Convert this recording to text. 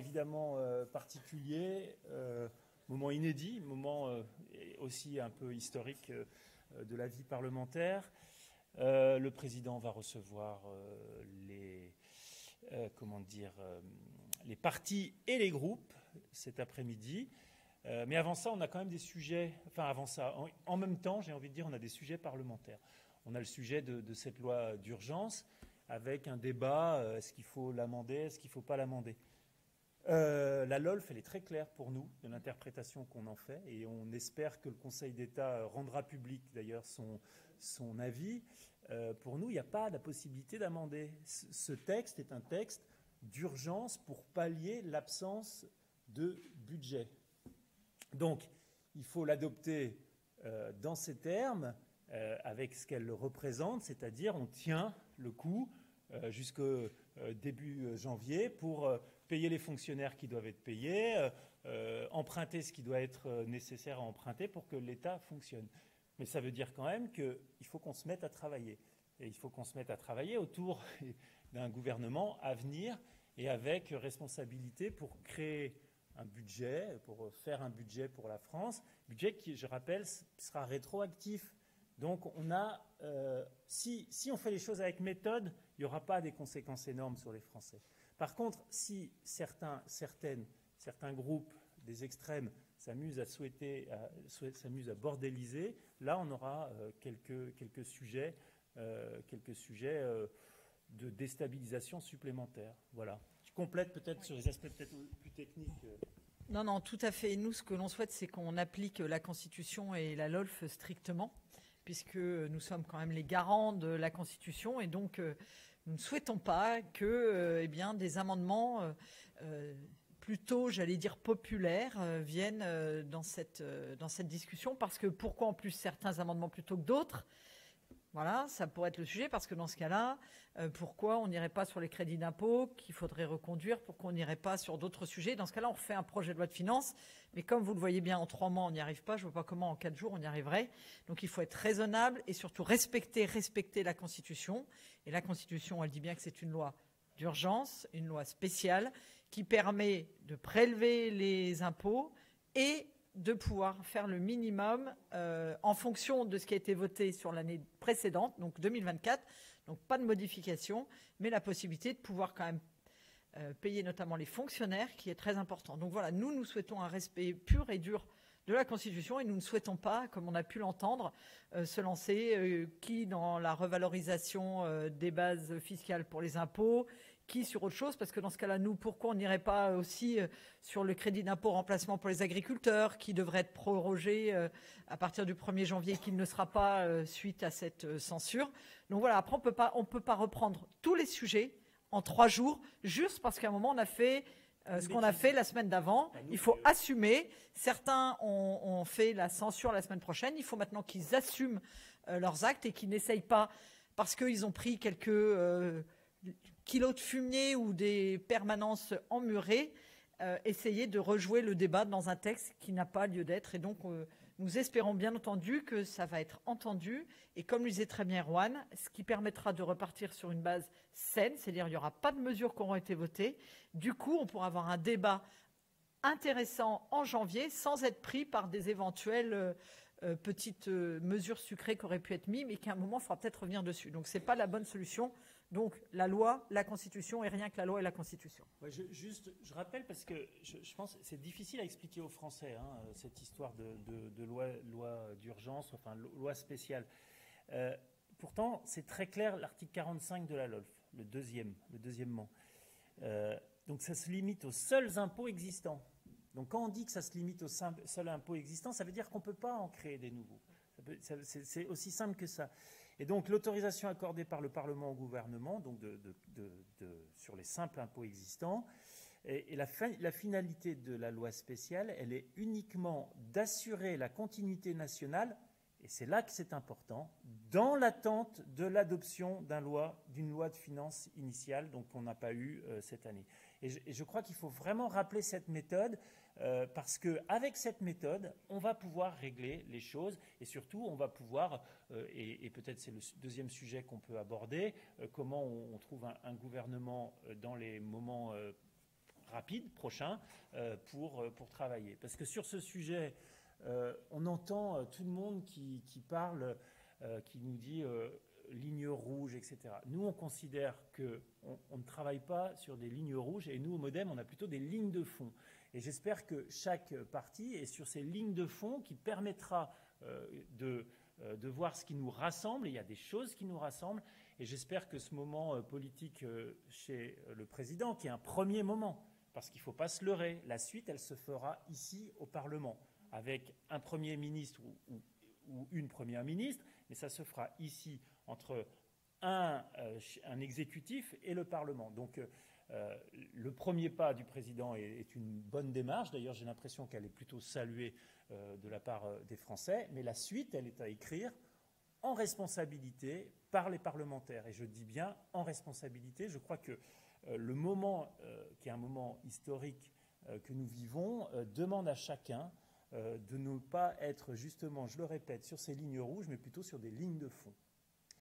évidemment particulier, moment inédit, moment aussi un peu historique de la vie parlementaire. Le président va recevoir les partis et les groupes cet après-midi. Mais avant ça, on a quand même des sujets, enfin avant ça, en même temps, j'ai envie de dire, on a des sujets parlementaires. On a le sujet de cette loi d'urgence avec un débat, est-ce qu'il faut l'amender, est-ce qu'il ne faut pas l'amender. La LOLF, elle est très claire pour nous, de l'interprétation qu'on en fait, et on espère que le Conseil d'État rendra public d'ailleurs son avis. Pour nous, il n'y a pas la possibilité d'amender. Ce texte est un texte d'urgence pour pallier l'absence de budget. Donc, il faut l'adopter dans ces termes, avec ce qu'elle représente, c'est-à-dire on tient le coup jusqu'au début janvier pour payer les fonctionnaires qui doivent être payés, emprunter ce qui doit être nécessaire à emprunter pour que l'État fonctionne. Mais ça veut dire quand même qu'il faut qu'on se mette à travailler. Et il faut qu'on se mette à travailler autour d'un gouvernement à venir et avec responsabilité pour créer un budget, pour faire un budget pour la France, budget qui, je rappelle, sera rétroactif. Donc si on fait les choses avec méthode, il n'y aura pas des conséquences énormes sur les Français. Par contre, si certains groupes des extrêmes s'amusent à bordéliser, là on aura quelques sujets de déstabilisation supplémentaire. Voilà. Je complète peut-être sur les aspects peut-être plus techniques. Non, tout à fait. Nous, ce que l'on souhaite, c'est qu'on applique la Constitution et la LOLF strictement, puisque nous sommes quand même les garants de la Constitution, et donc nous ne souhaitons pas que des amendements plutôt, j'allais dire, populaires viennent dans cette discussion, parce que pourquoi en plus certains amendements plutôt que d'autres ? Voilà, ça pourrait être le sujet, parce que dans ce cas-là, pourquoi on n'irait pas sur les crédits d'impôt qu'il faudrait reconduire, pourquoi on n'irait pas sur d'autres sujets? Dans ce cas-là, on refait un projet de loi de finances, mais comme vous le voyez bien, en 3 mois, on n'y arrive pas. Je ne vois pas comment en 4 jours on y arriverait. Donc il faut être raisonnable et surtout respecter la Constitution. Et la Constitution, elle dit bien que c'est une loi d'urgence, une loi spéciale, qui permet de prélever les impôts et de pouvoir faire le minimum en fonction de ce qui a été voté sur l'année précédente, donc 2024. Donc pas de modification, mais la possibilité de pouvoir quand même payer notamment les fonctionnaires, qui est très important. Donc voilà, nous souhaitons un respect pur et dur de la Constitution, et nous ne souhaitons pas, comme on a pu l'entendre, se lancer dans la revalorisation des bases fiscales pour les impôts, qui sur autre chose, parce que dans ce cas-là, nous, pourquoi on n'irait pas aussi sur le crédit d'impôt remplacement pour les agriculteurs, qui devrait être prorogé à partir du 1er janvier, qui ne sera pas suite à cette censure. Donc voilà, après, on peut pas reprendre tous les sujets en 3 jours, juste parce qu'à un moment, on a fait ce qu'on a fait la semaine d'avant. Il faut assumer. Certains ont fait la censure la semaine prochaine. Il faut maintenant qu'ils assument leurs actes et qu'ils n'essayent pas, parce qu'ils ont pris quelques kilos de fumier ou des permanences emmurées, essayer de rejouer le débat dans un texte qui n'a pas lieu d'être. Et donc, nous espérons bien entendu que ça va être entendu. Et comme le disait très bien Erwan, ce qui permettra de repartir sur une base saine, c'est-à-dire il n'y aura pas de mesures qui auront été votées. Du coup, on pourra avoir un débat intéressant en janvier sans être pris par des éventuelles petites mesures sucrées qui auraient pu être mises, mais qu'à un moment, il faudra peut-être revenir dessus. Donc, ce n'est pas la bonne solution. Donc, la loi, la Constitution, et rien que la loi et la Constitution. Ouais, je rappelle, parce que je pense que c'est difficile à expliquer aux Français, cette histoire de loi d'urgence, enfin loi spéciale. Pourtant, c'est très clair, l'article 45 de la LOLF, le deuxièmement. Donc, ça se limite aux seuls impôts existants. Donc, quand on dit que ça se limite aux seuls impôts existants, ça veut dire qu'on ne peut pas en créer des nouveaux. C'est aussi simple que ça. Et donc l'autorisation accordée par le Parlement au gouvernement, donc sur les simples impôts existants, et la finalité de la loi spéciale, elle est uniquement d'assurer la continuité nationale, et c'est là que c'est important, dans l'attente de l'adoption d'une loi de finances initiale, donc qu'on n'a pas eu cette année. Et je crois qu'il faut vraiment rappeler cette méthode, parce qu'avec cette méthode, on va pouvoir régler les choses, et surtout, on va pouvoir, et peut-être c'est le deuxième sujet qu'on peut aborder, comment on trouve un gouvernement dans les moments rapide, prochain, pour travailler. Parce que sur ce sujet, on entend tout le monde qui parle, qui nous dit lignes rouges, etc. Nous, on considère qu'on ne travaille pas sur des lignes rouges, et nous, au MoDem, on a plutôt des lignes de fond. Et j'espère que chaque parti est sur ces lignes de fond qui permettra de voir ce qui nous rassemble. Et il y a des choses qui nous rassemblent. Et j'espère que ce moment politique chez le président, qui est un premier moment, parce qu'il ne faut pas se leurrer, la suite, elle se fera ici au Parlement, avec un Premier ministre ou une Première ministre, mais ça se fera ici entre un exécutif et le Parlement. Donc le premier pas du président est une bonne démarche. D'ailleurs, j'ai l'impression qu'elle est plutôt saluée de la part des Français. Mais la suite, elle est à écrire en responsabilité par les parlementaires. Et je dis bien en responsabilité. Je crois que le moment, qui est un moment historique que nous vivons, demande à chacun de ne pas être justement, je le répète, sur ces lignes rouges, mais plutôt sur des lignes de fond.